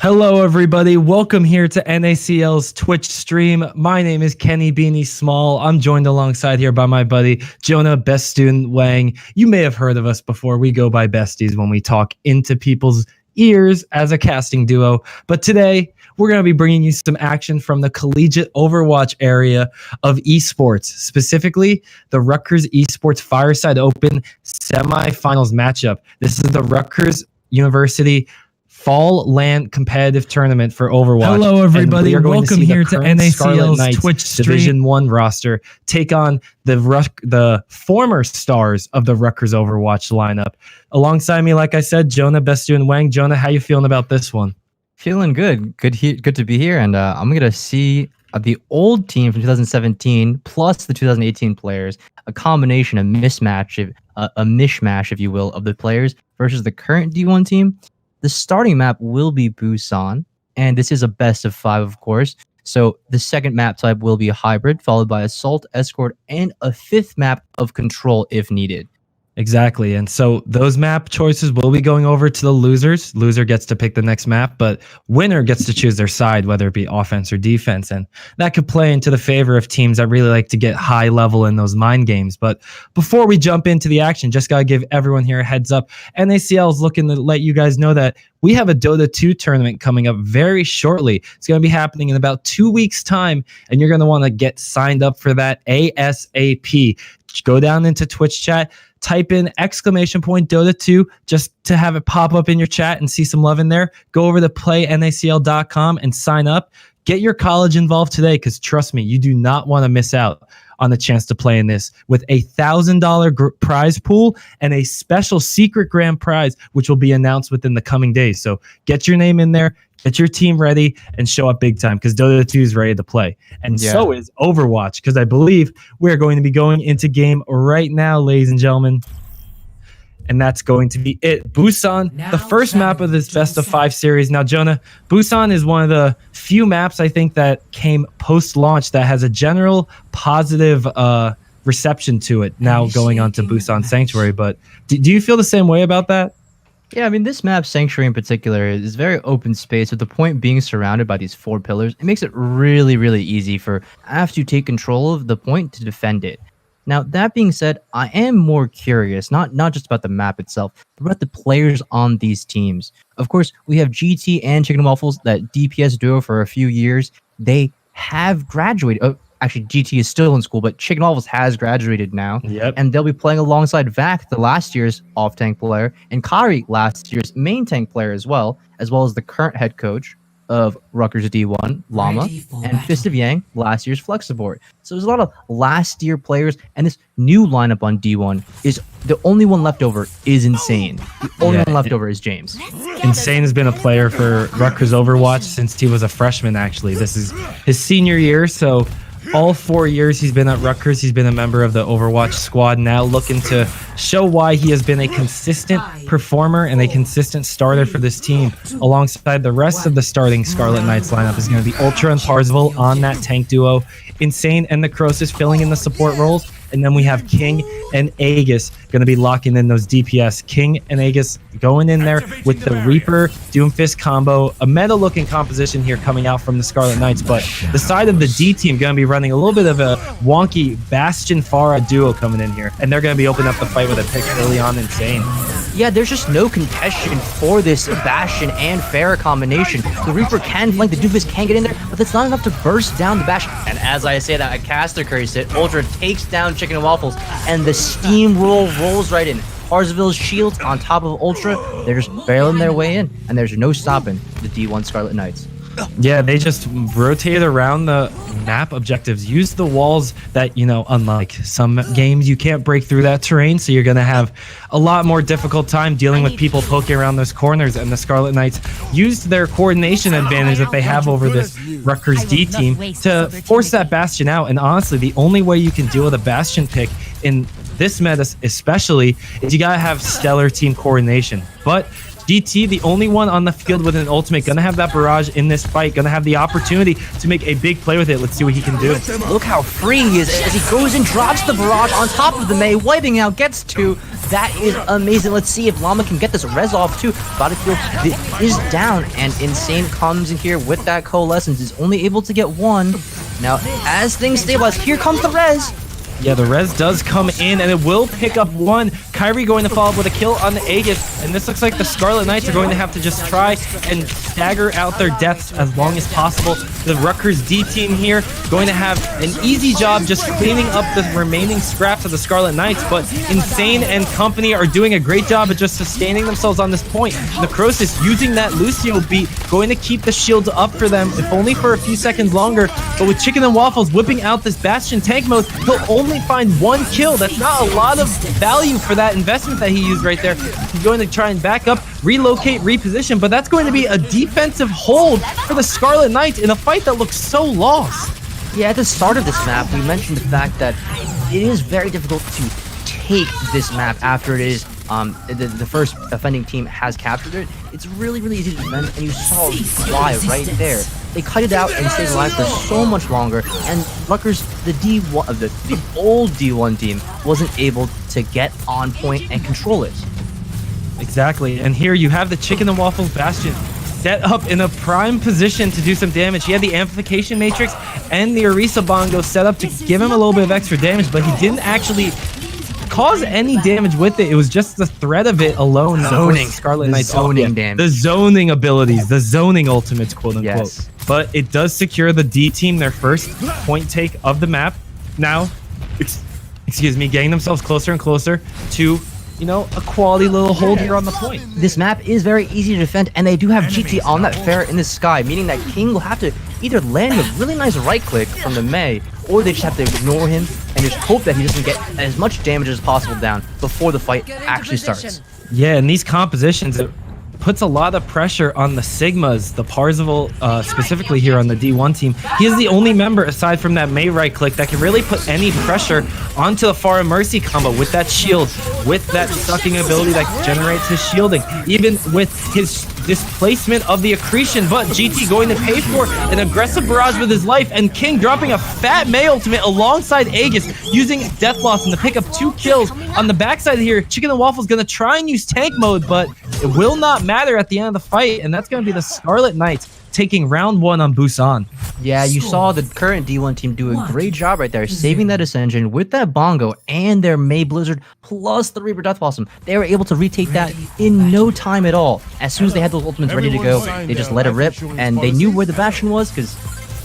Hello, everybody. Welcome here to NACL's Twitch stream. My name is Kenny Beanie Small. I'm joined alongside here by my buddy, Jonah Best Student Wang. You may have heard of us before. We go by besties when we talk into people's ears as a casting duo. But today, we're going to be bringing you some action from the collegiate Overwatch area of esports, specifically the Rutgers Esports Fireside Open semifinals matchup. This is the Rutgers University Fall LAN competitive tournament for Overwatch. Hello, everybody. Welcome here to NACL's Twitch stream. Division 1 roster take on the former stars of the Rutgers Overwatch lineup. Alongside me, like I said, Jonah Best Student Wang. Jonah, how you feeling about this one? Feeling good. Good to be here, and I'm gonna see the old team from 2017 plus the 2018 players, a combination, a mishmash, if you will, of the players versus the current D1 team. The starting map will be Busan, and this is a best of 5, of course. So the second map type will be a hybrid, followed by Assault, Escort, and a 5th map of Control if needed. Exactly. And so those map choices will be going over to the losers. Loser gets to pick the next map, but winner gets to choose their side, whether it be offense or defense. And that could play into the favor of teams that really like to get high level in those mind games. But before we jump into the action, just got to give everyone here a heads up. NACL is looking to let you guys know that we have a Dota 2 tournament coming up very shortly. It's going to be happening in about 2 weeks' time, and you're going to want to get signed up for that ASAP. Go down into Twitch chat, type in !Dota 2 just to have it pop up in your chat and see some love in there. Go over to playnacl.com and sign up. Get your college involved today, because trust me, you do not want to miss out on the chance to play in this with a $1,000 prize pool and a special secret grand prize, which will be announced within the coming days. So get your name in there, get your team ready, and show up big time, because Dota 2 is ready to play. And so is Overwatch, because I believe we're going to be going into game right now, ladies and gentlemen. And that's going to be it. Busan, the first map of this best of 5 series. Now, Jonah, Busan is one of the few maps I think that came post-launch that has a general positive reception to it now going on to Busan Sanctuary. But do you feel the same way about that? Yeah, I mean, this map, Sanctuary in particular, is very open space, with the point being surrounded by these 4 pillars. It makes it really, really easy for, after you take control of the point, to defend it. Now, that being said, I am more curious, not just about the map itself, but about the players on these teams. Of course, we have GT and Chicken and Waffles, that DPS duo for a few years. They have graduated. Oh, actually, GT is still in school, but Chicken and Waffles has graduated now. Yep. And they'll be playing alongside Vac, the last year's off-tank player, and Kari, last year's main tank player as well as the current head coach of Rutgers D1, Llama, and Fist of Yang, last year's flex support. So there's a lot of last year players, and this new lineup on D1 is the only one left over is Insane. The only one left over is James. Insane has been a player for Rutgers Overwatch since he was a freshman, actually. This is his senior year, so all 4 years he's been at Rutgers. He's been a member of the Overwatch squad, now looking to show why he has been a consistent performer and a consistent starter for this team. Alongside the rest of the starting Scarlet Knights lineup is going to be Ultra and Parzival on that tank duo, Insane and Necrosis filling in the support roles, and then we have King and Aegis going to be locking in those DPS. King and Aegis going in there with the Reaper Doomfist combo, a meta-looking composition here coming out from the Scarlet Knights, but the side of the D team going to be running a little bit of a wonky Bastion Pharah duo coming in here, and they're going to be opening up the fight with a pick early on. Insane. Yeah, there's just no contention for this Bastion and Pharah combination. The Reaper can flank, the Doomfist can get in there, but that's not enough to burst down the Bastion. And as I say that, I caster curse it. Ultra takes down Chicken and Waffles, and the steamroll rolls right in. Parzival's shield on top of Ultra, they're just barreling their way in, and there's no stopping the D1 Scarlet Knights. Yeah, they just rotate around the map objectives. Use the walls that, unlike some games, you can't break through that terrain, so you're going to have a lot more difficult time dealing with people poking around those corners, and the Scarlet Knights used their coordination advantage that they have over this Rutgers D team to force that Bastion out. And honestly, the only way you can deal with a Bastion pick in this meta especially is you got to have stellar team coordination. But GT, the only one on the field with an ultimate, gonna have that barrage in this fight, gonna have the opportunity to make a big play with it. Let's see what he can do. Look how free he is as he goes and drops the barrage on top of the Mei, wiping out, gets 2. That is amazing. Let's see if Llama can get this res off too. Battlefield is down, and Insane comes in here with that Coalescence, is only able to get one. Now, as things stabilize, here comes the res. Yeah, the res does come in, and it will pick up one. Kyrie going to follow up with a kill on the Aegis, and this looks like the Scarlet Knights are going to have to just try and stagger out their deaths as long as possible. The Rutgers D team here going to have an easy job just cleaning up the remaining scraps of the Scarlet Knights, but Insane and company are doing a great job of just sustaining themselves on this point. Necrosis using that Lucio beat, going to keep the shields up for them, if only for a few seconds longer, but with Chicken and Waffles whipping out this Bastion tank mode, he'll only find one kill. That's not a lot of value for that investment that he used right there. He's going to try and back up, relocate, reposition, but that's going to be a defensive hold for the Scarlet Knights in a fight that looks so lost. Yeah, at the start of this map, we mentioned the fact that it is very difficult to take this map after it is the first offending team has captured it. It's really, really easy to defend, and you saw it fly right there. They cut it out and stayed alive for so much longer, and Rutgers, the D1, the old D1 team, wasn't able to get on point and control it. Exactly, and here you have the Chicken and Waffles Bastion set up in a prime position to do some damage. He had the Amplification Matrix and the Orisa Bongo set up to give him a little bit of extra damage, but he didn't actually cause any damage with it. It was just the threat of it alone. Zoning. Scarlet Knights zoning damage. The zoning abilities, the zoning ultimates, quote unquote. Yes. But it does secure the D team their first point take of the map. Now, excuse me, getting themselves closer and closer to, you know, a quality little hold here on the point. This map is very easy to defend, and they do have GT on that ferret in the sky, meaning that King will have to either land a really nice right click from the Mei, or they just have to ignore him and just hope that he doesn't get as much damage as possible down before the fight actually starts. Yeah, and these compositions, it puts a lot of pressure on the Sigmas, the Parzival specifically here on the D1 team. He is the only member aside from that Mei right click that can really put any pressure onto the Pharah Mercy combo with that shield, with that sucking ability that generates his shielding, even with his displacement of the accretion. But GT going to pay for an aggressive barrage with his life, and King dropping a fat Mei ultimate alongside Aegis, using Death Loss to pick up 2 kills. On the backside here, Chicken and Waffle's going to try and use tank mode, but it will not matter at the end of the fight, and that's going to be the Scarlet Knights taking round 1 on Busan. Yeah, you saw the current D1 team do a great job right there, saving that Ascension with that Bongo and their Mei Blizzard plus the Reaper Death Blossom. They were able to retake that in no time at all. As soon as they had those ultimates ready to go, they just let it rip, and they knew where the Bastion was, because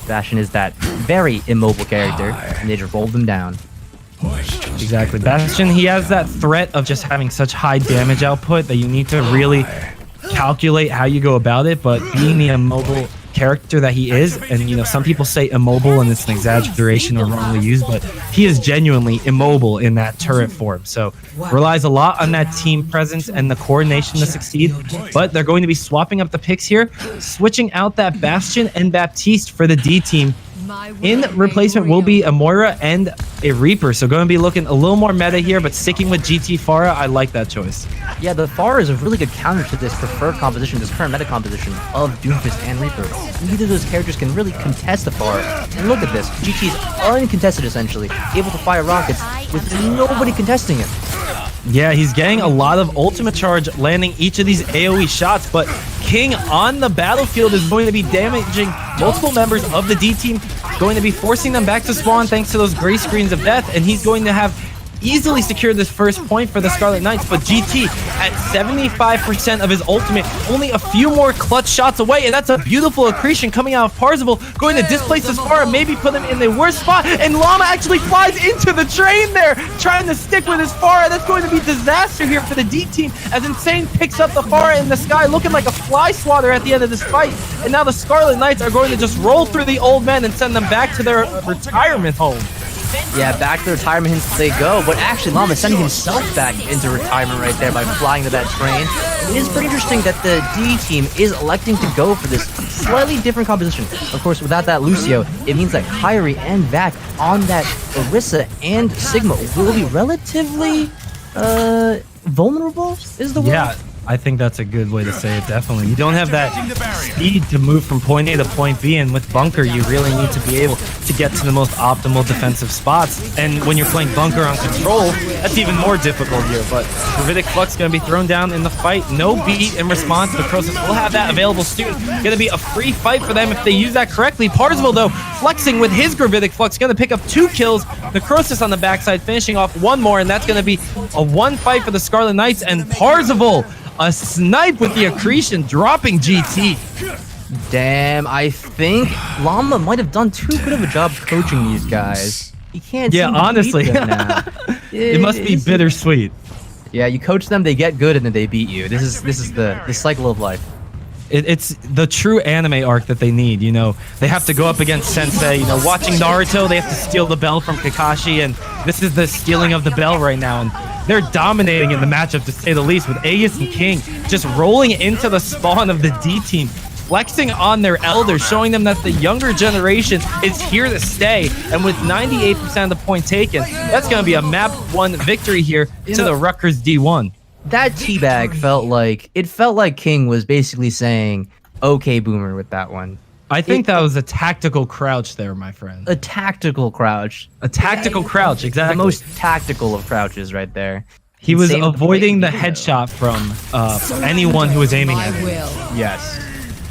Bastion is that very immobile character, and they just rolled them down. Exactly. Bastion, he has that threat of just having such high damage output that you need to really calculate how you go about it, but being the immobile character that he is, and you know, some people say immobile and it's an exaggeration or wrongly used, but he is genuinely immobile in that turret form, so relies a lot on that team presence and the coordination to succeed. But they're going to be swapping up the picks here, switching out that Bastion and Baptiste for the D team. In replacement will be a Moira and a Reaper, so going to be looking a little more meta here, but sticking with GT Pharah, I like that choice. Yeah, the Pharah is a really good counter to this preferred composition, this current meta composition of Doomfist and Reaper. Neither of those characters can really contest the Pharah. And look at this, GT's uncontested essentially, able to fire rockets with nobody contesting it. Yeah, he's getting a lot of ultimate charge, landing each of these AoE shots, but King on the battlefield is going to be damaging multiple members of the D team, going to be forcing them back to spawn thanks to those gray screens of death, and he's going to have easily secured this first point for the Scarlet Knights. But GT at 75% of his ultimate, only a few more clutch shots away, and that's a beautiful accretion coming out of Parzival, going to displace this far, maybe put him in the worst spot, and Llama actually flies into the train there, trying to stick with his Pharah. That's going to be disaster here for the D team, as Insane picks up the Pharah in the sky, looking like a fly swatter at the end of this fight, and now the Scarlet Knights are going to just roll through the old men and send them back to their retirement home. Yeah, back to the retirement hints they go, but actually Llama sending himself back into retirement right there by flying to that train. It is pretty interesting that the D team is electing to go for this slightly different composition. Of course, without that Lucio, it means that Kyrie and Vac on that Orisa and Sigma will be relatively vulnerable, is the word? Yeah. I think that's a good way to say it, definitely. You don't have that speed to move from point A to point B, and with Bunker, you really need to be able to get to the most optimal defensive spots. And when you're playing Bunker on control, that's even more difficult here. But Gravitic Flux going to be thrown down in the fight. No beat in response. The Crosus will have that available soon. Going to be a free fight for them if they use that correctly. Parzival, though, flexing with his Gravitic Flux, going to pick up 2 kills. The Crosus on the backside finishing off 1 more, and that's going to be a 1 fight for the Scarlet Knights. And Parzival, a snipe with the accretion, dropping GT. Damn, I think Llama might have done too good of a job coaching these guys. He can't. Yeah, honestly, beat them now. It must be bittersweet. Yeah, you coach them, they get good, and then they beat you. This is the cycle of life. It's the true anime arc that they need, you know. They have to go up against Sensei, you know, watching Naruto, they have to steal the bell from Kakashi, and this is the stealing of the bell right now, and they're dominating in the matchup, to say the least, with Aegis and King just rolling into the spawn of the D team, flexing on their elders, showing them that the younger generation is here to stay, and with 98% of the point taken, that's going to be a map 1 victory here to the Rutgers D1. That teabag felt like King was basically saying, "Okay, Boomer," with that one. I think that was a tactical crouch there, my friend. A tactical crouch. A tactical crouch, exactly. The most tactical of crouches right there. He was avoiding the headshot from anyone who was aiming at him. Yes.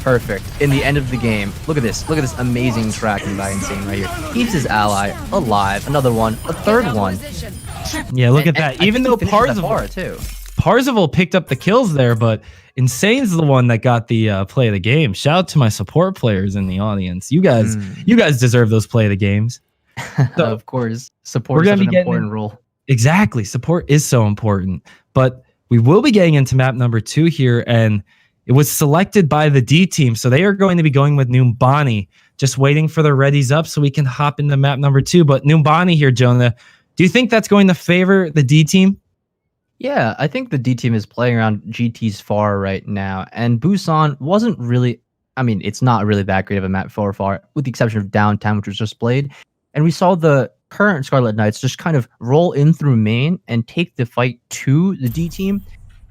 Perfect. In the end of the game, look at this. Look at this amazing tracking by Insane right here. Keeps his ally alive. Another one. A third one. Yeah, look at that. Even though Parzival picked up the kills there, but Insane's the one that got the play of the game. Shout out to my support players in the audience. You guys deserve those play of the games. So, of course, support is such an important role. Exactly, support is so important. But we will be getting into map number 2 here, and it was selected by the D team, so they are going to be going with Numbani. Just waiting for the readies up so we can hop into map number 2. But Numbani here, Jonah, do you think that's going to favor the D team? Yeah, I think the D team is playing around GT's far right now, and Busan wasn't really, I mean, it's not really that great of a map for far, with the exception of downtown, which was just played. And we saw the current Scarlet Knights just kind of roll in through main and take the fight to the D team.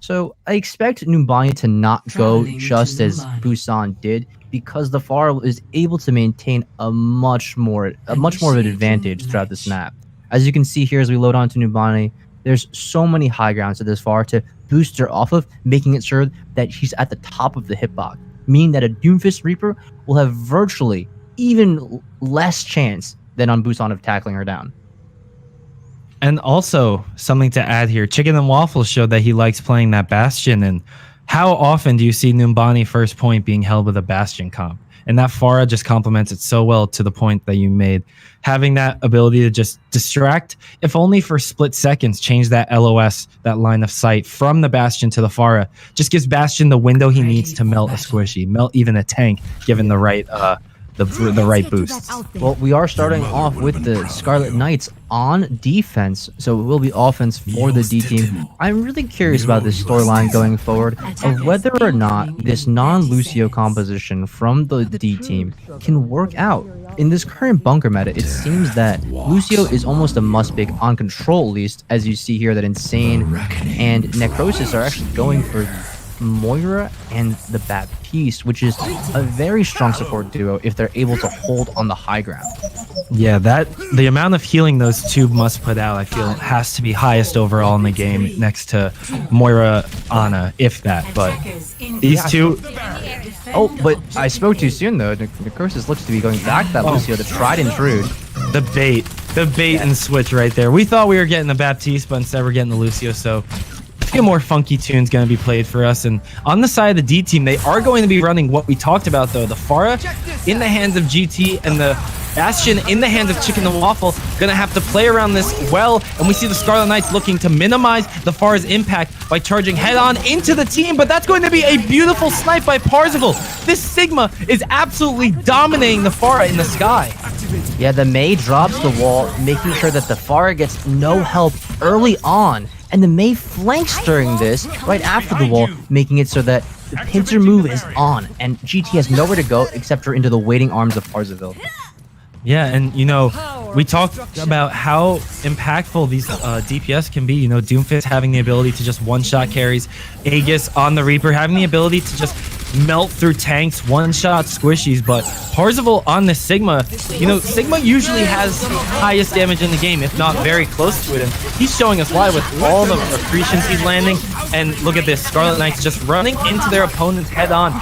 So I expect Numbani to not go just as Busan did, because the far is able to maintain a much more of an advantage throughout this map. As you can see here, as we load on to Numbani, there's so many high grounds to this far to boost her off of, making it sure that she's at the top of the hitbox, meaning that a Doomfist Reaper will have virtually even less chance than on Busan of tackling her down. And also, something to add here, Chicken and Waffles showed that he likes playing that Bastion, and how often do you see Numbani first point being held with a Bastion comp? And that Pharah just complements it so well to the point that you made. Having that ability to just distract, if only for split seconds, change that LOS, that line of sight from the Bastion to the Pharah, just gives Bastion the window he needs to melt a squishy, melt even a tank, given the right the right boost. Well, we are starting off with the Scarlet Knights on defense, so it will be offense for the D team. I'm really curious about this storyline going forward of whether or not this non-Lucio composition from the D team can work out. In this current bunker meta, it seems that Lucio is almost a must-pick on control, at least, as you see here that Insane and Necrosis are actually going for Moira and the Baptiste, which is a very strong support duo if they're able to hold on the high ground. Yeah, the amount of healing those two must put out, I feel, has to be highest overall in the game, next to Moira, Ana, if that. But these two... Oh, but I spoke too soon, though. Necrosis looks to be going back to that Lucio to try to intrude. The bait and switch right there. We thought we were getting the Baptiste, but instead we're getting the Lucio, so... a few more funky tunes going to be played for us. And on the side of the D team, they are going to be running what we talked about, though. The Pharah in the hands of GT and the Bastion in the hands of Chicken and Waffle. Going to have to play around this well. And we see the Scarlet Knights looking to minimize the Pharah's impact by charging head-on into the team. But that's going to be a beautiful snipe by Parzival. This Sigma is absolutely dominating the Pharah in the sky. Yeah, the Mei drops the wall, making sure that the Pharah gets no help early on. And the Mei flanks during this, right after the wall, making it so that the pincer move is on, and GT has nowhere to go except for into the waiting arms of Parzival. Yeah, and we talked about how impactful these DPS can be. Doomfist having the ability to just one-shot carries, Aegis on the Reaper having the ability to just melt through tanks, one-shot squishies. But Parzival on the Sigma, Sigma usually has the highest damage in the game, if not very close to it. And he's showing us why with all the accretions he's landing. And look at this, Scarlet Knights just running into their opponents head-on,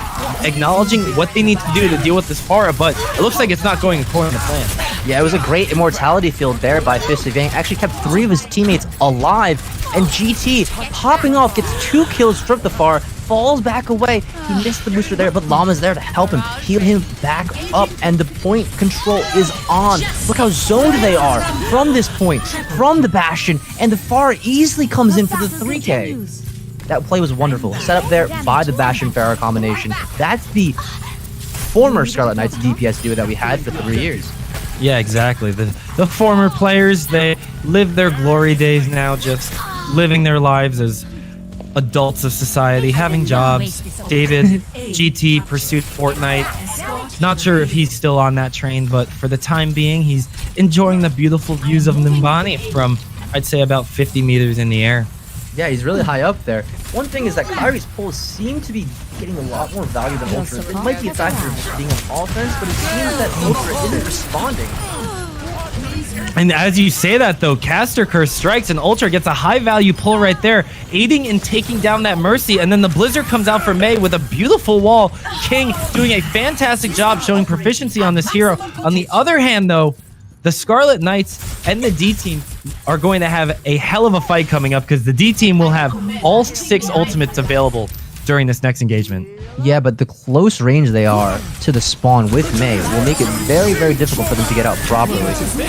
acknowledging what they need to do to deal with this Pharah, but it looks like it's not going according to plan. Yeah, it was a great immortality field there by Fist of Yang. Actually kept 3 of his teammates alive, and GT popping off, gets 2 kills from the Pharah, falls back away. He missed the booster there, but Llama's there to help him, heal him back up, and the point control is on. Look how zoned they are from this point, from the Bastion, and the Pharah easily comes in for the 3K. That play was wonderful. Set up there by the Bastion Pharah combination. That's the former Scarlet Knights DPS duo that we had for 3 years. Yeah, exactly. The former players, they live their glory days now, just living their lives as adults of society, having jobs. David, GT, pursued Fortnite. Not sure if he's still on that train, but for the time being, he's enjoying the beautiful views of Numbani from, I'd say, about 50 meters in the air. Yeah, he's really high up there. One thing is that Kyrie's pulls seem to be getting a lot more value than Ultra. It might be a factor of just being on offense, but it seems that Ultra isn't responding. And as you say that, though, Caster Curse strikes and Ultra gets a high-value pull right there, aiding in taking down that Mercy, and then the Blizzard comes out for Mei with a beautiful wall. King doing a fantastic job showing proficiency on this hero. On the other hand, though, the Scarlet Knights and the D team are going to have a hell of a fight coming up because the D team will have all 6 ultimates available during this next engagement. Yeah, but the close range they are to the spawn with Mei will make it very, very difficult for them to get out properly.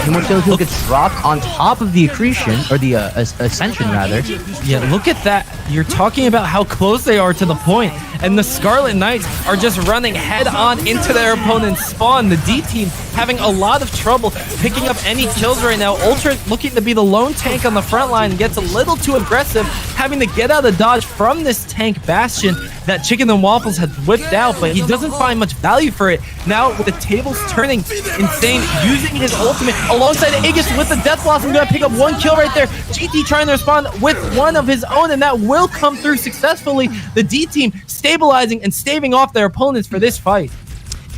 Immortality gets dropped on top of the accretion, or the ascension rather. Yeah, look at that. You're talking about how close they are to the point, and the Scarlet Knights are just running head-on into their opponent's spawn. The D team having a lot of trouble picking up any kills right now. Ultra looking to be the lone tank on the front line, gets a little too aggressive, having to get out of dodge from this tank Bastion that Chicken and Waffles had whipped out, but he doesn't find much value for it. Now with the tables turning, Insane using his ultimate alongside Aegis with the Death Blossom, gonna pick up 1 kill right there. GT trying to respond with 1 of his own, and that will come through successfully. The D team stabilizing and staving off their opponents for this fight.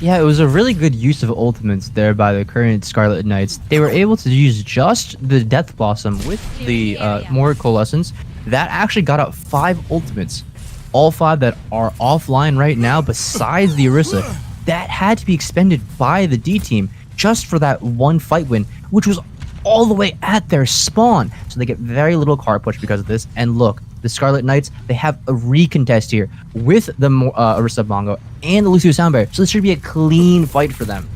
Yeah, it was a really good use of ultimates there by the current Scarlet Knights. They were able to use just the Death Blossom with the more Coalescence. That actually got out 5 ultimates. All 5 that are offline right now besides the Orisa. That had to be expended by the D team just for that 1 fight win, which was all the way at their spawn. So they get very little card push because of this. And look, the Scarlet Knights, they have a recontest here with the Orisa Bongo and the Lucio Soundbear. So this should be a clean fight for them.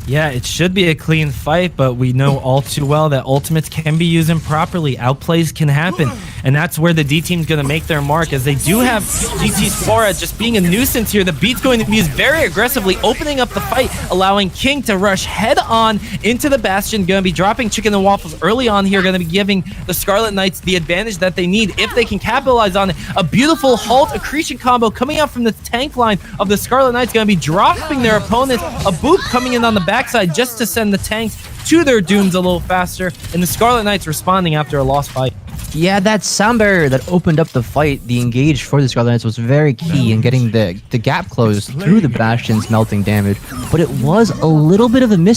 Yeah, it should be a clean fight, but we know all too well that ultimates can be used improperly. Outplays can happen, and that's where the D team's going to make their mark, as they do have GT's Pharah just being a nuisance here. The beat's going to be used very aggressively, opening up the fight, allowing King to rush head-on into the Bastion. Going to be dropping Chicken and Waffles early on here, going to be giving the Scarlet Knights the advantage that they need if they can capitalize on it. A beautiful halt accretion combo coming out from the tank line of the Scarlet Knights, going to be dropping their opponents. A boop coming in on the backside just to send the tanks to their dooms a little faster, and the Scarlet Knights responding after a lost fight. Yeah, that sound barrier that opened up the fight, the engage for the Scarlet Knights, was very key in getting the gap closed through the Bastion's melting damage. But it was a little bit of an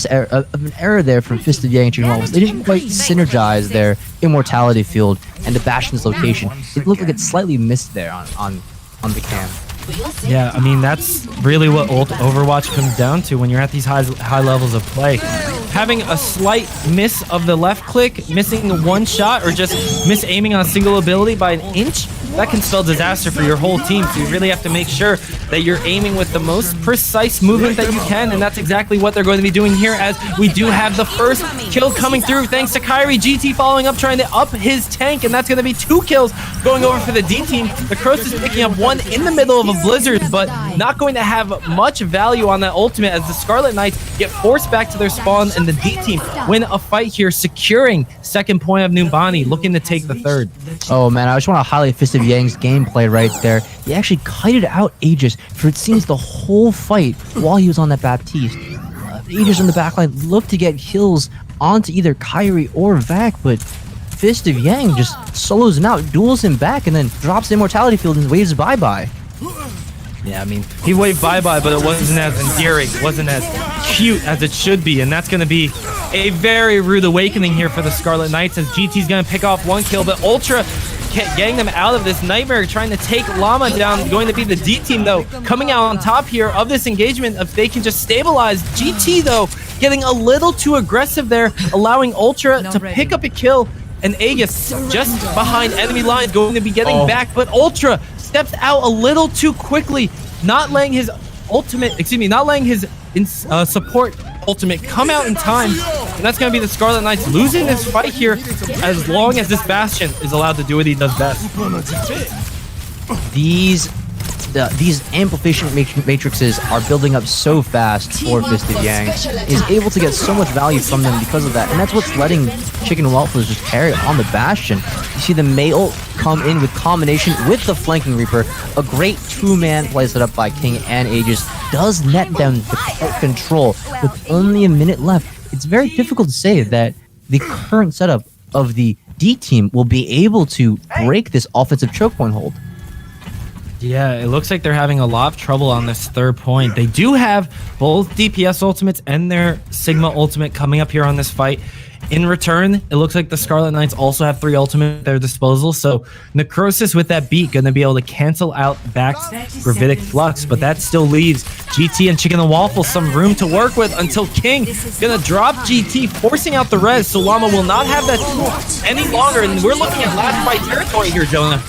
error there from Fist of Yang and Chicken Waffles. They didn't quite synergize their immortality field and the Bastion's location. It looked like it slightly missed there on the cam. Yeah, I mean, that's really what Overwatch comes down to when you're at these high levels of play. Having a slight miss of the left click, missing 1 shot, or just misaiming on a single ability by an inch, that can spell disaster for your whole team. So you really have to make sure that you're aiming with the most precise movement that you can, and that's exactly what they're going to be doing here, as we do have the first kill coming through thanks to Kyrie. GT following up, trying to up his tank, and that's going to be 2 kills going over for the D team. The Cross is picking up 1 in the middle of a blizzard, but not going to have much value on that ultimate, as the Scarlet Knights get forced back to their spawn, and the D team win a fight here, securing 2nd point of Numbani, looking to take the 3rd. Oh man, I just want to highlight Fist of Yang's gameplay right there. He actually kited out Aegis for, it seems, the whole fight while he was on that Baptiste. Aegis in the backline look to get kills onto either Kyrie or Vac, but Fist of Yang just solos him out, duels him back, and then drops the Immortality Field and waves bye-bye. Yeah, I mean, he waved bye-bye, but it wasn't as endearing, wasn't as cute as it should be, and that's going to be a very rude awakening here for the Scarlet Knights as GT's going to pick off 1 kill, but Ultra getting them out of this nightmare, trying to take Llama down, going to be the D team, though, coming out on top here of this engagement if they can just stabilize. GT, though, getting a little too aggressive there, allowing Ultra to pick up a kill, and Aegis just behind enemy lines going to be getting back, but Ultra steps out a little too quickly, not letting his support ultimate come out in time, and that's going to be the Scarlet Knights losing this fight here as long as this Bastion is allowed to do what he does best. These amplification matrices are building up so fast for Fist of Yang. Is able to get so much value from them because of that, and that's what's letting Chicken and Waffles just carry on the Bastion. You see the Mail come in with combination with the Flanking Reaper. A great 2-man play set up by King and Aegis does net them the control with only a minute left. It's very difficult to say that the current setup of the D team will be able to break this offensive choke point hold. Yeah, it looks like they're having a lot of trouble on this 3rd point. They do have both DPS ultimates and their Sigma ultimate coming up here on this fight. In return, it looks like the Scarlet Knights also have 3 ultimate at their disposal, so Necrosis with that beat going to be able to cancel out Vac's Gravitic Flux, but that still leaves GT and Chicken and Waffle some room to work with until King going to drop GT, forcing out the res, so Llama will not have that tool any longer, and we're looking at last fight territory here, Jonah.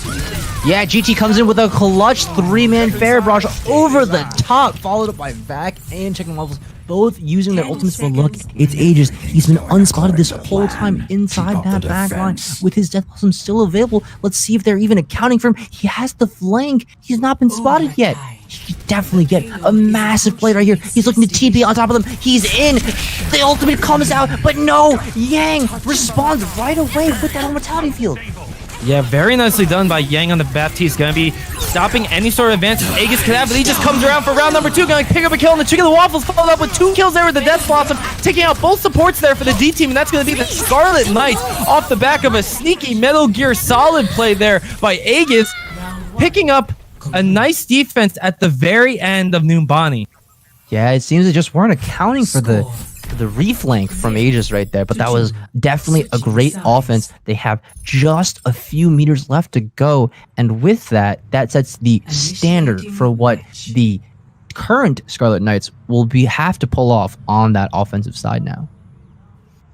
Yeah, GT comes in with a clutch 3-man fair barrage over the top, followed up by Vac and Chicken Waffles, both using their ultimates. But look, it's Aegis. He's been unspotted this whole time inside that backline with his Death Blossom still available. Let's see if they're even accounting for him. He has the flank. He's not been spotted yet. He could definitely get a massive play right here. He's looking to TP on top of them. He's in. The ultimate comes out, but no, Yang responds right away with that Immortality Field. Yeah, very nicely done by Yang on the Baptiste. Going to be stopping any sort of advantage Aegis could have, but he just comes around for round number 2. Going to pick up a kill on the Chicken and Waffles, followed up with 2 kills there with the Death Blossom, taking out both supports there for the D team, and that's going to be the Scarlet Knights off the back of a sneaky Metal Gear Solid play there by Aegis, picking up a nice defense at the very end of Numbani. Yeah, it seems they just weren't accounting for the reflank from Aegis right there, but that was definitely a great offense. They have just a few meters left to go, and with that sets the standard for what the current Scarlet Knights will have to pull off on that offensive side now.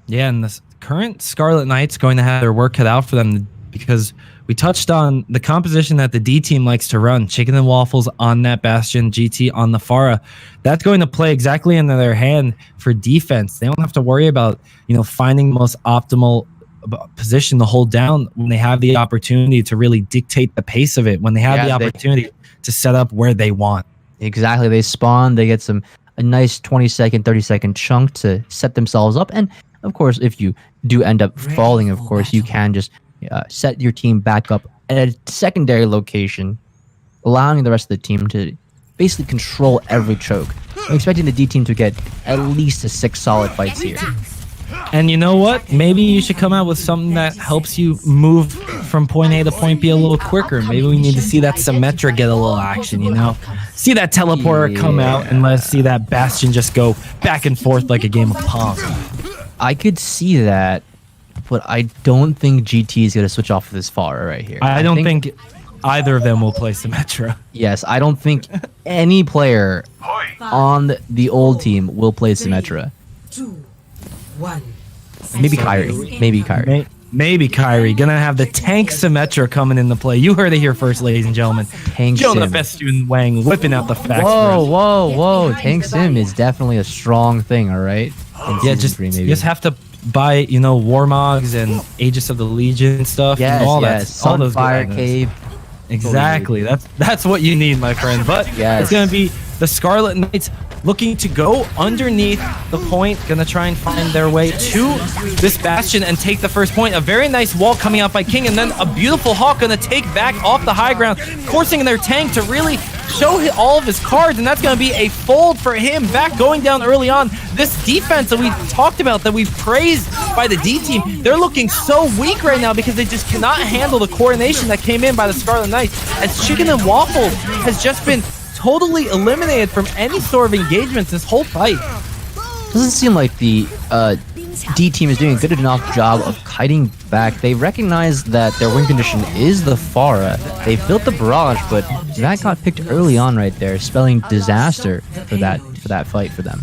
Yeah, and the current Scarlet Knights going to have their work cut out for them because we touched on the composition that the D team likes to run. Chicken and Waffles on that Bastion, GT on the Pharah. That's going to play exactly into their hand for defense. They don't have to worry about, finding the most optimal position to hold down when they have the opportunity to really dictate the pace of it, when they have the opportunity to set up where they want. Exactly. They spawn, they get a nice 20-second, 30-second chunk to set themselves up. And of course, if you do end up falling, of course, you can just set your team back up at a secondary location, allowing the rest of the team to basically control every choke. I'm expecting the D team to get at least 6 solid fights here. And you know what? Maybe you should come out with something that helps you move from point A to point B a little quicker. Maybe we need to see that Symmetra get a little action, See that teleporter come out, and let's see that Bastion just go back and forth like a game of Pong. I could see that, but I don't think GT is going to switch off this far right here. I don't think either of them will play Symmetra. Yes, I don't think any player on the old team will play Symmetra. 2, 1. Maybe Kyrie. Maybe Kyrie. Gonna have the tank Symmetra coming into play. You heard it here first, ladies and gentlemen. Tank Jonah Sim. Festoon Wang whipping out the facts. Whoa. Tank Sim is definitely a strong thing, all right? Yeah, just have to buy, Warmogs and Aegis of the Legion and stuff. Yes, and all yes. all those Fire good Cave. Exactly. That's what you need, my friend. But it's going to be the Scarlet Knights looking to go underneath the point, going to try and find their way to this Bastion and take the first point. A very nice wall coming out by King, and then a beautiful Hawk going to take back off the high ground, forcing their tank to really show all of his cards, and that's going to be a fold for him. Back going down early on. This defense that we talked about, that we've praised by the D team, they're looking so weak right now because they just cannot handle the coordination that came in by the Scarlet Knights, as Chicken and Waffles has just been totally eliminated from any sort of engagements this whole fight. Doesn't seem like the D team is doing a good enough job of kiting back. They recognize that their win condition is the Pharah. They built the barrage, but that got picked early on right there, spelling disaster for that fight for them.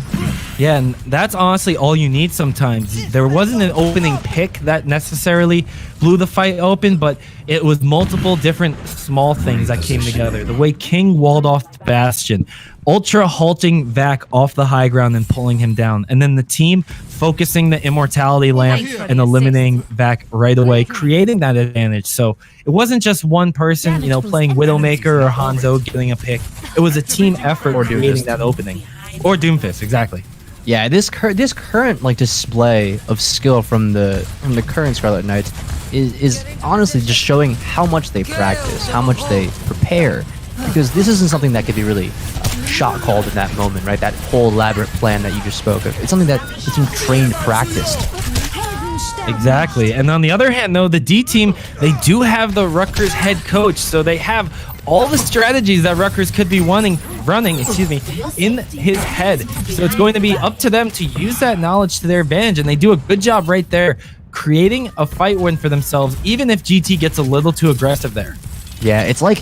Yeah, and that's honestly all you need sometimes. There wasn't an opening pick that necessarily blew the fight open, but it was multiple different small things that came together. The way King walled off the Bastion, Ultra halting back off the high ground and pulling him down, and then the team focusing the Immortality Lamp and eliminating back right away, creating that advantage. So it wasn't just one person, you know, playing Widowmaker or Hanzo getting a pick. It was a team effort creating that opening. Or Doomfist, exactly. Yeah, this current like display of skill from the current Scarlet Knights is honestly just showing how much they practice, how much they prepare, because this isn't something that could be really shot called in that moment, right? That whole elaborate plan that you just spoke of. It's something that the team trained, practiced. Exactly. And on the other hand, though, the D team, they do have the Rutgers head coach, so they have all the strategies that Rutgers could be running, in his head. So it's going to be up to them to use that knowledge to their advantage, and they do a good job right there, creating a fight win for themselves, even if GT gets a little too aggressive there. Yeah, it's like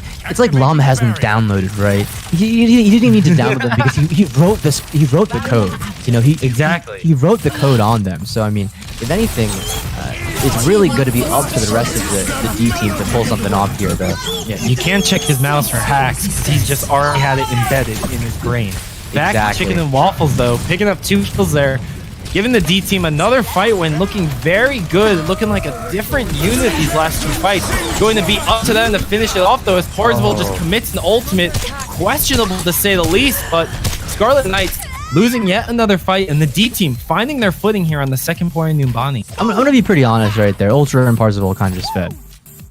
Llama has them downloaded, right? He didn't need to download them because he wrote the code. You know, he wrote the code on them. So I mean, if anything, it's really good to be up to the rest of the D team to pull something off here, though. Yeah, you can check his mouse for hacks because he's just already had it embedded in his brain. Back to Chicken and Waffles, though, picking up 2 kills there, giving the D team another fight win, looking very good, looking like a different unit these last 2 fights. Going to be up to them to finish it off, though, as Parzival just commits an ultimate. Questionable, to say the least, but Scarlet Knights losing yet another fight, and the D team finding their footing here on the second point in Numbani. I'm going to be pretty honest right there. Ultra and Parzival kind of just fed.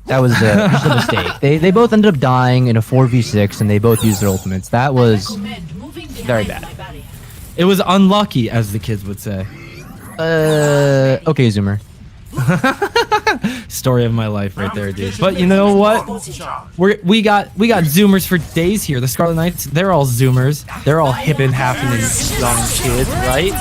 That was just a mistake. They both ended up dying in a 4v6, and they both used their ultimates. That was very bad. It was unlucky, as the kids would say. Okay, Zoomer. Story of my life right there, dude. But you know what? We got Zoomers for days here. The Scarlet Knights, they're all Zoomers. They're all hip and happening young kids, right?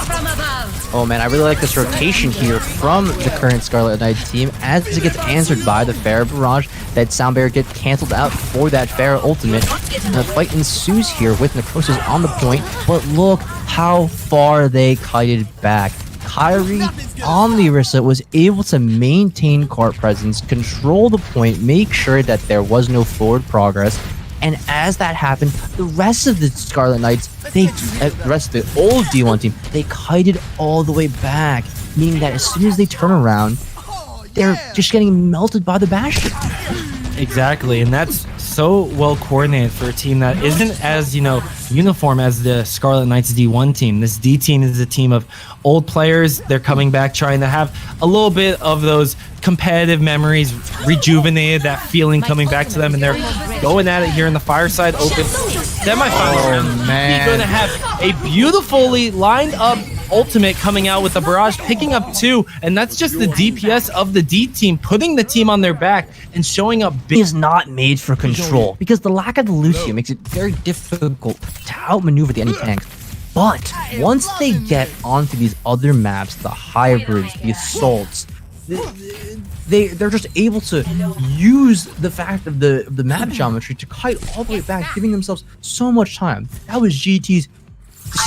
Oh man, I really like this rotation here from the current Scarlet Knight team as it gets answered by the Pharah barrage. That sound barrier gets canceled out for that Pharah ultimate. And the fight ensues here with Necrosis on the point, but look how far they kited back. Kyrie on the Orisa was able to maintain court presence, control the point, make sure that there was no forward progress. And as that happened, the rest of the Scarlet Knights, the rest of the old D1 team, they kited all the way back, meaning that as soon as they turn around, they're just getting melted by the Bastion. Exactly, and that's so well coordinated for a team that isn't as, uniform as the Scarlet Knights D1 team. This D team is a team of old players. They're coming back trying to have a little bit of those competitive memories rejuvenated, that feeling coming back to them, and they're going at it here in the Fireside Open semifinals. Oh, man. You're going to have a beautifully lined up ultimate coming out with the barrage, picking up 2, and that's just the DPS of the D team, putting the team on their back and showing up big. Is not made for control because the lack of the Lucio makes it very difficult to outmaneuver the enemy tanks. But once they get onto these other maps, the hybrids, the assaults, they're just able to use the fact of the map geometry to kite all the way back, giving themselves so much time. That was GT's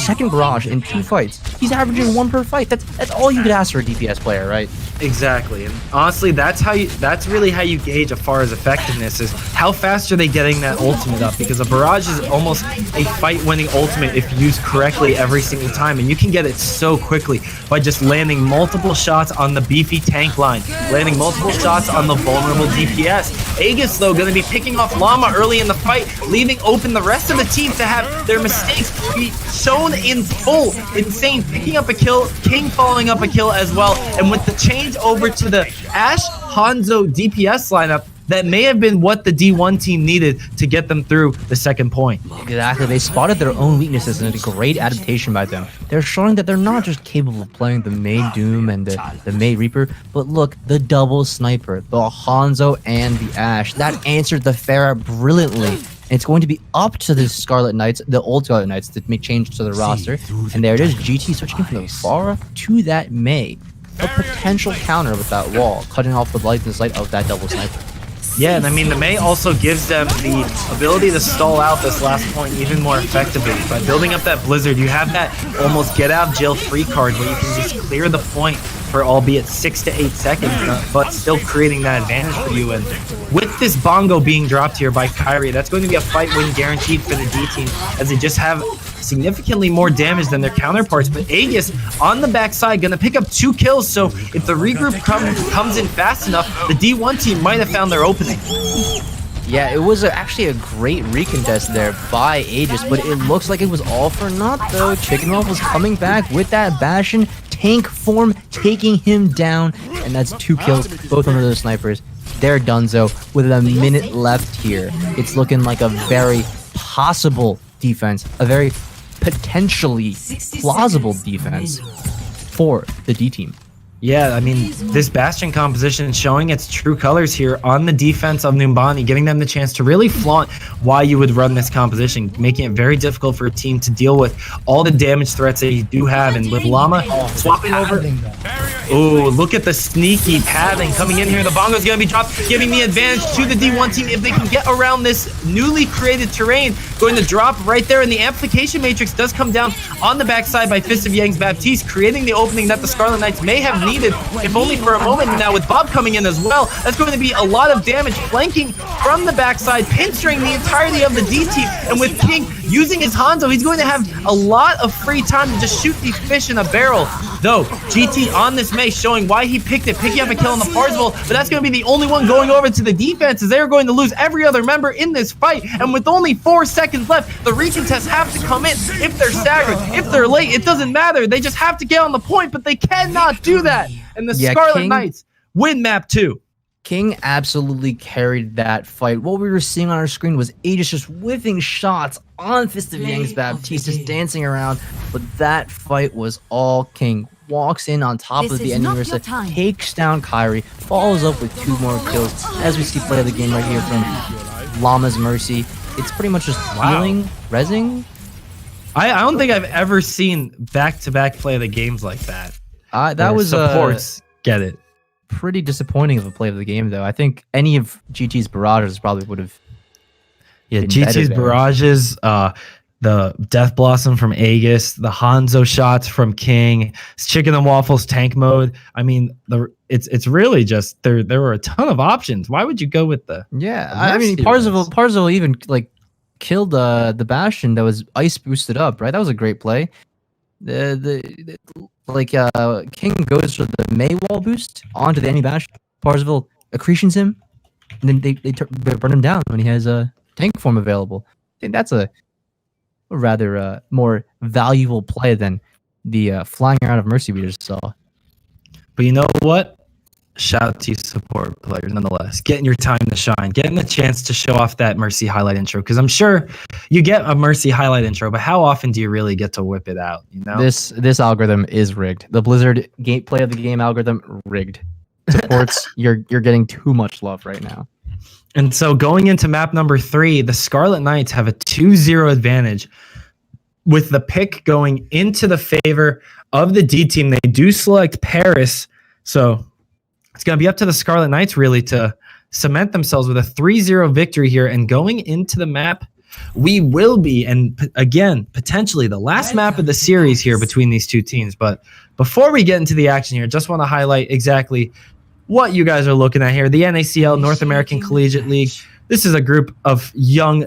second barrage in 2 fights. He's averaging 1 per fight. That's all you could ask for a DPS player, right? Exactly, and honestly, that's really how you gauge as far as effectiveness is how fast are they getting that ultimate up, because a barrage is almost a fight-winning ultimate if used correctly every single time, and you can get it so quickly by just landing multiple shots on the beefy tank line, landing multiple shots on the vulnerable DPS. Aegis, though, going to be picking off Llama early in the fight, leaving open the rest of the team to have their mistakes be shown in full. Insane, picking up a kill, King following up a kill as well, and with the change over to the Ashe Hanzo DPS lineup, that may have been what the D1 team needed to get them through the second point. Exactly. They spotted their own weaknesses, and it's a great adaptation by them. They're showing that they're not just capable of playing the Mei Doom and the Mei Reaper, but look, the double sniper, the Hanzo and the Ashe. That answered the Pharah brilliantly. And it's going to be up to the Scarlet Knights, the old Scarlet Knights, to make change to the roster. And there it is, GT switching from the Pharah to that Mei. A potential counter with that wall, cutting off the light and sight of that double sniper. Yeah, and I mean, the Mei also gives them the ability to stall out this last point even more effectively. By building up that Blizzard, you have that almost get out of jail free card where you can just clear the point for albeit 6 to 8 seconds, but still creating that advantage for you. And with this bongo being dropped here by Kyrie, that's going to be a fight win guaranteed for the D team, as they just have significantly more damage than their counterparts. But Aegis on the backside gonna pick up 2 kills, so if the regroup comes in fast enough, the D1 team might have found their opening. Yeah, it was actually a great recontest there by Aegis, but it looks like it was all for naught though. Chicken Wolf was coming back with that Bastion tank form, taking him down, and that's 2 kills, both under those snipers. They're donezo with a minute left here. It's looking like a very possible defense, a very potentially plausible defense for the D team. Yeah, I mean, this Bastion composition showing its true colors here on the defense of Numbani, giving them the chance to really flaunt why you would run this composition, making it very difficult for a team to deal with all the damage threats that you do have. And with Llama swapping over... Oh, look at the sneaky pathing coming in here. The bongo's going to be dropped, giving the advantage to the D1 team. If they can get around this newly created terrain, going to drop right there, and the amplification matrix does come down on the backside by Fist of Yang's Baptiste, creating the opening that the Scarlet Knights may have needed, if only for a moment. Now with Bob coming in as well, that's going to be a lot of damage, flanking from the backside, pinstering the entirety of the D team. And with King using his Hanzo, he's going to have a lot of free time to just shoot these fish in a barrel. Though GT on this Mei showing why he picked it, picking up a kill on the Parzival, but that's going to be the only one going over to the defense, as they're going to lose every other member in this fight. And with only 4 seconds left, the recontests have to come in. If they're staggered, if they're late, it doesn't matter. They just have to get on the point, but they cannot do that. And the Scarlet Knights win map 2. King absolutely carried that fight. What we were seeing on our screen was Aegis just whiffing shots on Fist of Yang's Baptiste, just dancing around. But that fight was all King. Walks in on top of the enemy, takes down Kyrie, follows up with 2 more kills. As we see play of the game right here from Llama's Mercy, it's pretty much just healing, rezzing. I don't think I've ever seen back-to-back play of the games like that. That was supports get it. Pretty disappointing of a play of the game, though. I think any of GT's barrages probably would have. Yeah, GT's barrages, the Death Blossom from Aegis, the Hanzo shots from King, Chicken and Waffles tank mode. I mean, it's really just there were a ton of options. Why would you go with the? Yeah, I mean, Parzival even like killed the Bastion that was ice boosted up, right? That was a great play. King goes for the Mei wall boost onto the enemy Bastion. Parzival accretions him, and then they burn him down when he has a tank form available. I think that's a rather more valuable play than the flying around of Mercy we just saw. But you know what? Shout out to you support players nonetheless. Getting your time to shine, getting the chance to show off that Mercy highlight intro, because I'm sure you get a Mercy highlight intro, but how often do you really get to whip it out? You know, this algorithm is rigged. The Blizzard play of the game algorithm rigged. Supports you're getting too much love right now. And so going into map number 3, the Scarlet Knights have a 2-0 advantage, with the pick going into the favor of the D team. They do select Paris, so it's going to be up to the Scarlet Knights really to cement themselves with a 3-0 victory here. And going into the map, we will be, and again, potentially the last map of the series here between these two teams. But before we get into the action here, just want to highlight exactly what you guys are looking at here. The NACL, North American Collegiate League. This is a group of young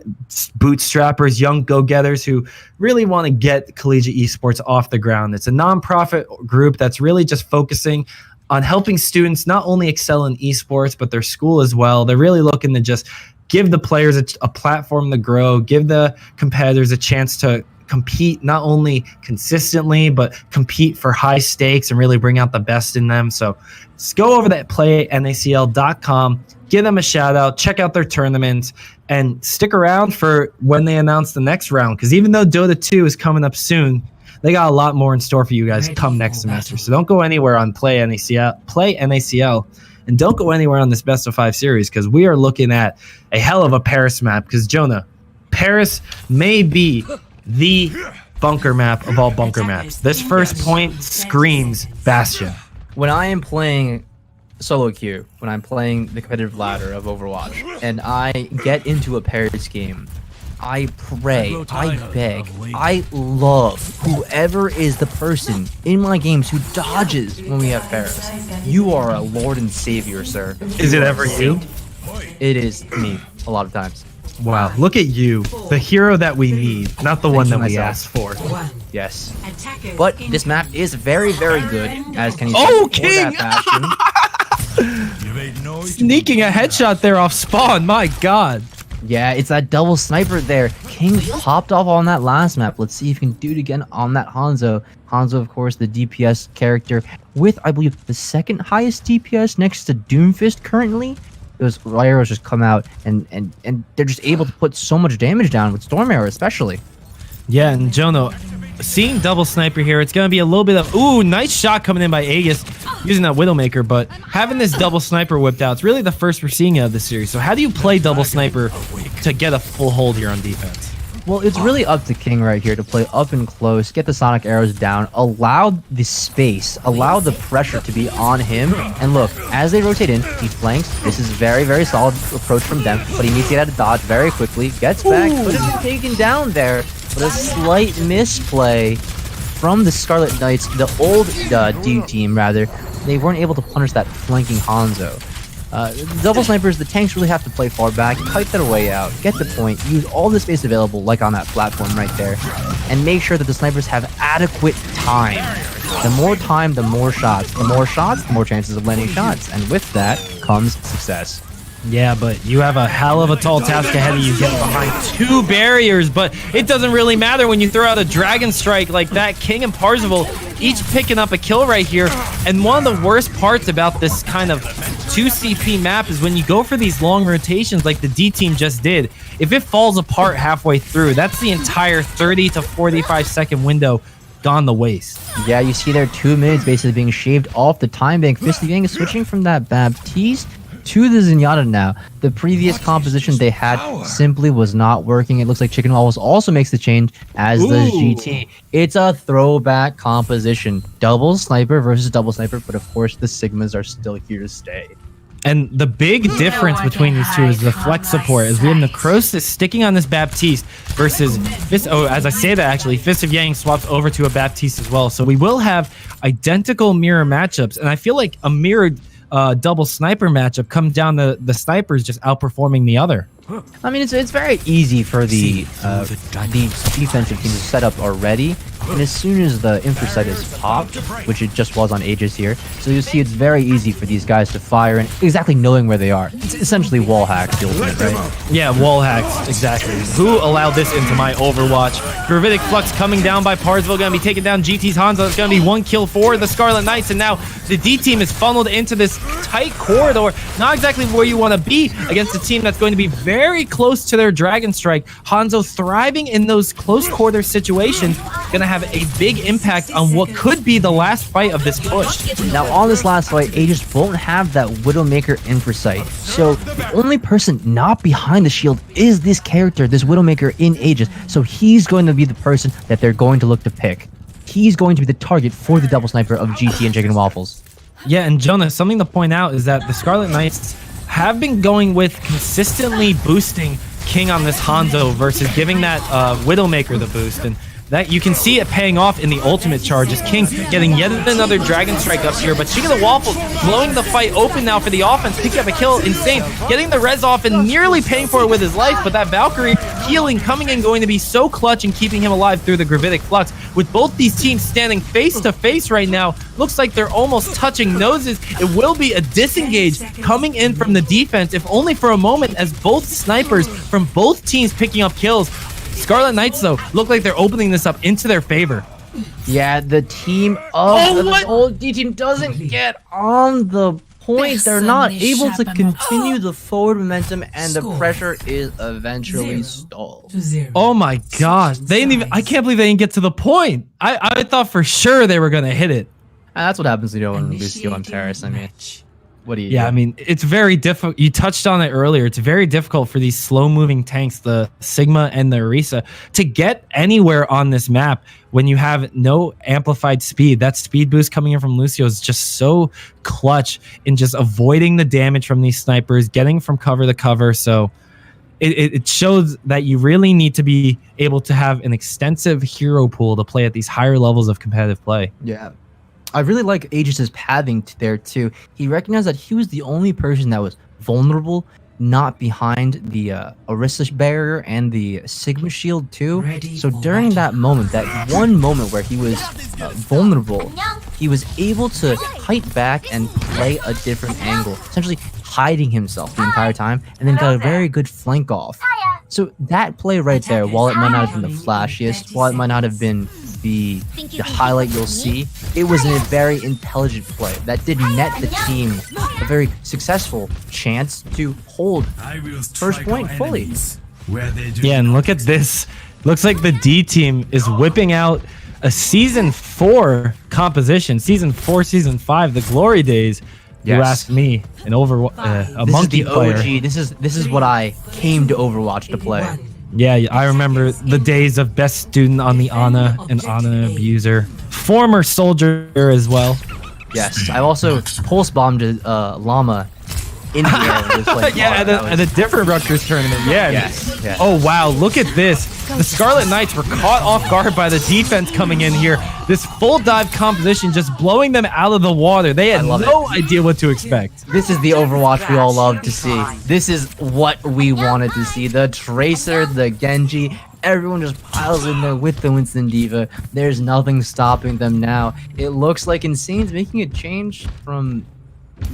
bootstrappers, young go-getters who really want to get collegiate esports off the ground. It's a nonprofit group that's really just focusing on helping students not only excel in esports, but their school as well. They're really looking to just give the players a platform to grow, give the competitors a chance to compete not only consistently, but compete for high stakes and really bring out the best in them. So just go over to playnacl.com, give them a shout out, check out their tournaments, and stick around for when they announce the next round. Because even though Dota 2 is coming up soon, they got a lot more in store for you guys come next semester. So don't go anywhere on Play NACL, and don't go anywhere on this best of 5 series, because we are looking at a hell of a Paris map. Because Jonah, Paris may be the bunker map of all bunker maps. This first point screams Bastion. When I am playing solo queue, when I'm playing the competitive ladder of Overwatch, and I get into a Paris game, I pray, I beg, I love whoever is the person in my games who dodges when we have Paris. You are a lord and savior, sir. Is it ever you? It is me, a lot of times. Wow, look at you, the hero that we need, not the one that we myself. asked for. Yes. But this map is very, very good, as Kenny said. Oh, for King! that Bastion. Sneaking a headshot there off spawn. My God. Yeah, it's that double sniper there. King popped off on that last map. Let's see if he can do it again on that Hanzo. Hanzo, of course, the DPS character with, I believe, the second highest DPS next to Doomfist currently. Those arrows just come out, and they're just able to put so much damage down with Storm Arrow, especially. Yeah, and Jono, seeing double sniper here, it's going to be a little bit of, ooh, nice shot coming in by Aegis using that Widowmaker, but having this double sniper whipped out, it's really the first we're seeing of the series. So how do you play double sniper to get a full hold here on defense? Well, it's really up to King right here to play up and close, get the sonic arrows down, allow the space, allow the pressure to be on him. And look, as they rotate in, he flanks. This is very, very solid approach from them, but he needs to get out of dodge very quickly. Gets back, could have been taken down there, but a slight misplay from the Scarlet Knights, the old D team rather. They weren't able to punish that flanking Hanzo. Double snipers, the tanks really have to play far back, kite their way out, get the point, use all the space available, like on that platform right there, and make sure that the snipers have adequate time. The more time, the more shots. The more shots, the more chances of landing shots. And with that comes success. Yeah, but you have a hell of a tall task ahead of you getting behind 2 barriers, but it doesn't really matter when you throw out a Dragon Strike like that. King and Parzival each picking up a kill right here, and one of the worst parts about this kind of 2 CP map is when you go for these long rotations like the D team just did, if it falls apart halfway through, that's the entire 30 to 45 second window gone to waste. Yeah, you see there 2 minutes basically being shaved off the time bank. Fisty is switching from that Baptiste to the Zenyatta now. The previous composition they had simply was not working. It looks like Chicken Waffles also makes the change, as does GT. It's a throwback composition. Double sniper versus double sniper, but of course the Sigmas are still here to stay. And the big difference between these two is the flex support, as we have Necrosis sticking on this Baptiste versus Fist. Oh, as I say that, actually, Fist of Yang swaps over to a Baptiste as well. So we will have identical mirror matchups, and I feel like a mirrored double sniper matchup comes down to the snipers just outperforming the other. I mean, it's very easy for the defensive team to set up already, and as soon as the infrasight is popped, which it just was on Aegis here, so you'll see it's very easy for these guys to fire and exactly knowing where they are. It's essentially wall hacks, the ultimate, right? Yeah, wall hacks, exactly. Who allowed this into my Overwatch? Gravitic Flux coming down by Parzival, gonna be taking down GT's Hanzo. It's gonna be 1 kill for the Scarlet Knights, and now the D team is funneled into this tight corridor, not exactly where you want to be against a team that's going to be very close to their Dragon Strike. Hanzo thriving in those close quarter situations, gonna have a big impact on what could be the last fight of this push. Now on this last fight, Aegis won't have that Widowmaker infrasight, so the only person not behind the shield is this character, this Widowmaker in Aegis, so he's going to be the person that they're going to look to pick. He's going to be the target for the double sniper of GT and Chicken Waffles. Yeah, and Jonah, something to point out is that the Scarlet Knights have been going with consistently boosting King on this Hanzo versus giving that Widowmaker the boost, and that you can see it paying off in the ultimate charge as King getting yet another Dragon Strike up here, but Chicken the Waffles blowing the fight open now for the offense, picking up a kill, insane, getting the res off and nearly paying for it with his life, but that Valkyrie healing coming in going to be so clutch and keeping him alive through the Gravitic Flux. With both these teams standing face to face right now, looks like they're almost touching noses. It will be a disengage coming in from the defense, if only for a moment, as both snipers from both teams picking up kills. Scarlet Knights, though, look like they're opening this up into their favor. Yeah, the team of the old D team doesn't get on the point. They're not able to continue the forward momentum, and the pressure is eventually stalled. Oh my gosh. They didn't even, I can't believe they didn't get to the point. I thought for sure they were going to hit it. And that's what happens, you know, when Lucio on Paris. I mean, what do you do? I mean, it's very difficult. You touched on it earlier. It's very difficult for these slow-moving tanks, the Sigma and the Orisa, to get anywhere on this map when you have no amplified speed. That speed boost coming in from Lucio is just so clutch in just avoiding the damage from these snipers, getting from cover to cover. So it shows that you really need to be able to have an extensive hero pool to play at these higher levels of competitive play. Yeah. I really like Aegis's pathing there too. He recognized that he was the only person that was vulnerable, not behind the Orisa barrier and the Sigma shield too. So during that moment, that one moment where he was vulnerable, he was able to fight back and play a different angle, essentially hiding himself the entire time, and then got a very good flank off. So that play right there, while it might not have been the flashiest, while it might not have been the highlight you'll see, it was a very intelligent play that did net the team a very successful chance to hold first point fully. Yeah, and look at this. Looks like the D team is whipping out a Season 4 composition. Season 4, Season 5, the glory days. You ask me, an a monkey player. OG. This is what I came to Overwatch to play. Yeah, I remember the days of best student on the Ana and Ana abuser. Former soldier as well. Yes, I also pulse bombed Llama in the air. Yeah, at a different Rutgers tournament. Yeah. Yes. Oh, wow. Look at this. The Scarlet Knights were caught off guard by the defense coming in here. This full dive composition just blowing them out of the water. They had no idea what to expect. This is the Overwatch we all love to see. This is what we wanted to see. The Tracer, the Genji, everyone just piles in there with the Winston Diva. There's nothing stopping them now. It looks like Insane's making a change from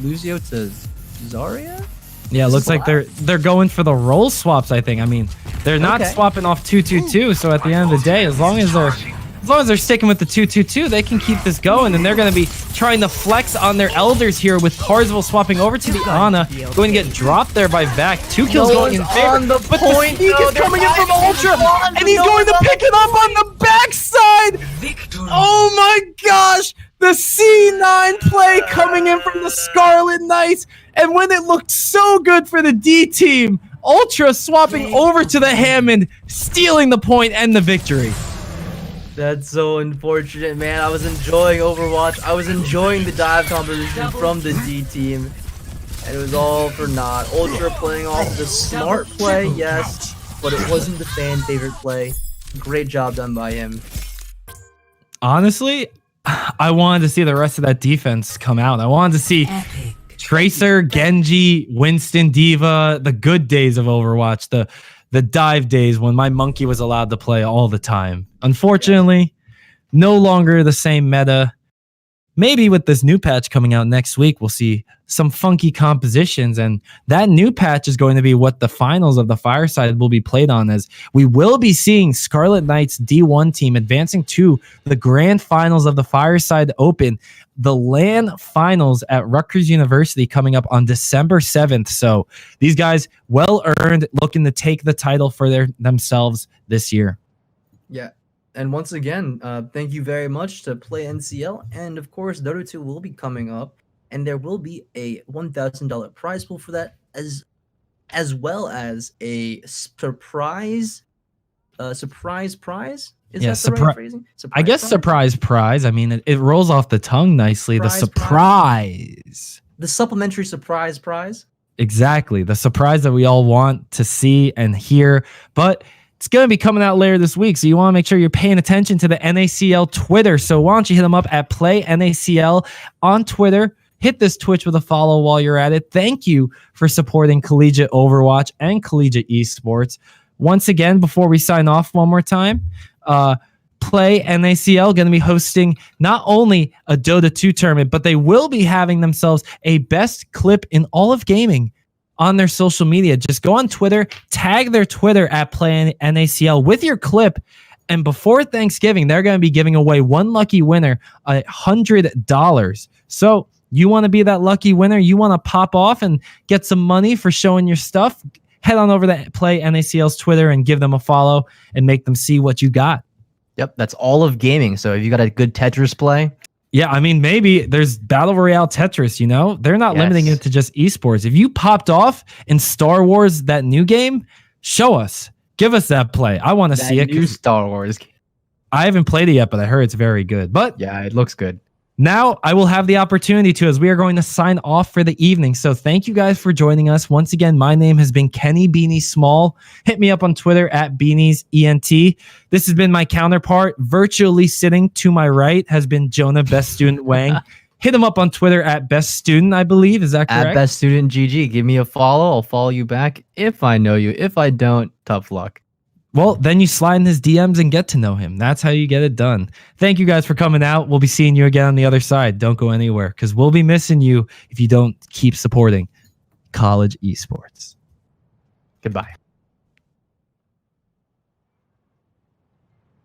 Lucio to Zarya? Yeah, it looks like they're going for the role swaps, I think. I mean, they're not swapping off 2-2-2, so at the end of the day, as long as they're sticking with the 2-2-2, they can keep this going, and they're going to be trying to flex on their elders here with Carsville swapping over to the Ana, going to get dropped there by Vac. 2 kills going in favor, but the sneak is coming in from Ultra, and he's going to pick it up on the backside! Oh my gosh! The C9 play coming in from the Scarlet Knights, and when it looked so good for the D team, Ultra swapping over to the Hammond, stealing the point and the victory. That's so unfortunate, man. I was enjoying Overwatch. I was enjoying the dive composition from the D team, and it was all for naught. Ultra playing off the smart play, yes, but it wasn't the fan favorite play. Great job done by him. Honestly, I wanted to see the rest of that defense come out. I wanted to see Tracer, Genji, Winston, Diva, the good days of Overwatch, the dive days when my monkey was allowed to play all the time. Unfortunately, no longer the same meta. Maybe with this new patch coming out next week, we'll see some funky compositions, and that new patch is going to be what the finals of the Fireside will be played on, as we will be seeing Scarlet Knights D1 team advancing to the grand finals of the Fireside Open, the LAN finals at Rutgers University coming up on December 7th. So these guys well earned, looking to take the title for themselves this year. Yeah. And once again, thank you very much to Play NCL. And of course, Dota 2 will be coming up, and there will be a $1,000 prize pool for that, as well as a surprise prize. Is that the right phrasing? I guess prize? Surprise prize. I mean, it rolls off the tongue nicely. The surprise. The supplementary surprise prize. Exactly. The surprise that we all want to see and hear. But it's going to be coming out later this week, so you want to make sure you're paying attention to the NACL Twitter. So why don't you hit them up at Play NACL on Twitter. Hit this Twitch with a follow while you're at it. Thank you for supporting Collegiate Overwatch and Collegiate Esports. Once again, before we sign off one more time, Play NACL going to be hosting not only a Dota 2 tournament, but they will be having themselves a best clip in all of gaming on their social media. Just go on Twitter, tag their Twitter at PlayNACL with your clip. And before Thanksgiving, they're going to be giving away one lucky winner $100. So you want to be that lucky winner? You want to pop off and get some money for showing your stuff? Head on over to PlayNACL's Twitter and give them a follow and make them see what you got. Yep, that's all of gaming. So if you got a good Tetris play. Yeah, I mean, maybe there's Battle Royale Tetris, you know? They're not limiting it to just esports. If you popped off in Star Wars, that new game, show us. Give us that play. I want to see it. New Star Wars. I haven't played it yet, but I heard it's very good. But yeah, it looks good. Now I will have the opportunity to, as we are going to sign off for the evening. So thank you guys for joining us. Once again, my name has been Kenny Beanie Small. Hit me up on Twitter at BeaniesENT. This has been my counterpart. Virtually sitting to my right has been Jonah Best Student Wang. Hit him up on Twitter at Best Student, I believe. Is that correct? At Best Student GG. Give me a follow. I'll follow you back if I know you. If I don't, tough luck. Well, then you slide in his DMs and get to know him. That's how you get it done. Thank you guys for coming out. We'll be seeing you again on the other side. Don't go anywhere because we'll be missing you if you don't keep supporting college esports. Goodbye.